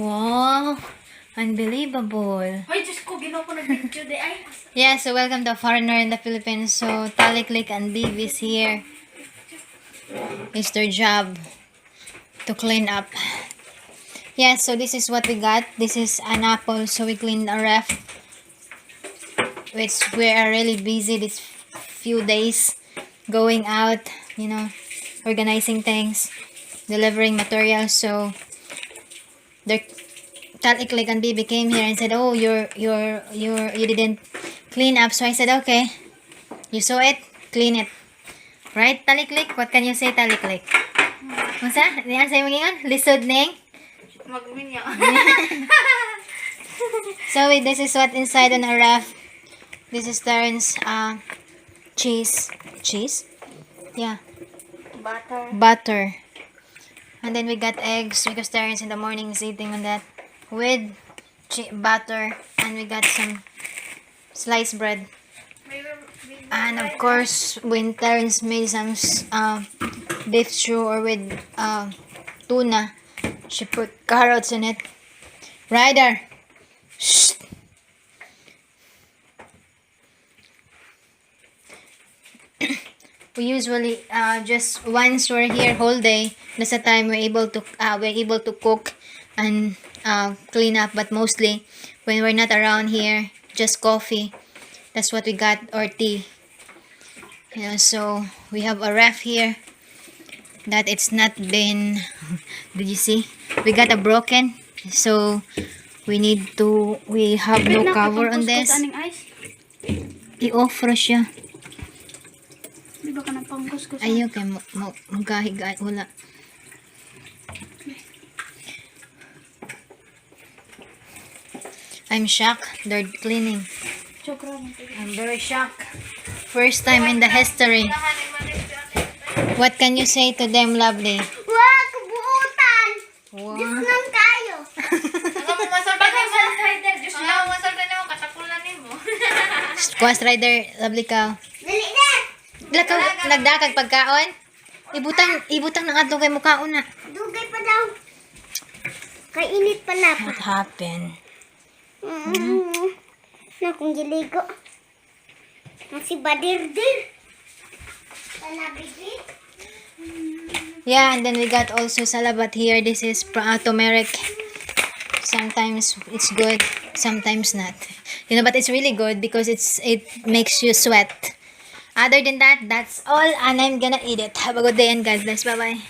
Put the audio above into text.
Wow! Unbelievable. Ay, Diyos ko, ginawa ko na video de ay. Yeah, so welcome to Foreigner in the Philippines. So, Taliklik and Bibi is here. It's their job to clean up. Yeah, so this is what we got. This is an apple, so we cleaned a ref. Which we are really busy this few days. Going out, you know, organizing things, delivering materials. So, their Taliklik and Bibi came here and said, "Oh, you didn't clean up." So I said, "Okay, you saw it, clean it." Right, Taliklik? What can you say, Taliklik? Unsa? Diyan sa imong lisod ning? Magminya. So this is what inside on a ref. This is Terrence's cheese. Cheese? Yeah. Butter. And then we got eggs because Terrence in the morning is eating on that with butter, and we got some sliced bread. And of course, when Terrence made some beef stew or with tuna, she put carrots in it. Ryder! Shh! We usually just once we're here whole day. That's the time we're able to cook and clean up. But mostly when we're not around here, just coffee. That's what we got, or tea. You know, so we have a ref here that it's not been. Did you see? We got a broken. So we have no cover on this. I-offer siya. Di ba ka ng pangkuskus? Ayaw kay magahiga wala. I'm shocked. They're cleaning. I'm very shocked. First time in the history. What can you say to them, lovely? Wow, kabuutan! Wow. Diyos nang tayo! Ako mo masalta na mo. Diyos na mo masalta na mo. Katakulan ni mo. Squash rider, lovely ka. Dali na! Lakaw, nagdakag pagkaon? Ibutang ng ato kay mukhaon na. Dugay pa daw. Kainit pala pa. What happened? Na kung giligo. Si Badirdir. Talabigit. Yeah, and then we got also salabat here. This is turmeric. Sometimes it's good, sometimes not. You know, but it's really good because it makes you sweat. Other than that, that's all, and I'm gonna eat it. Have a good day and God bless. Bye-bye.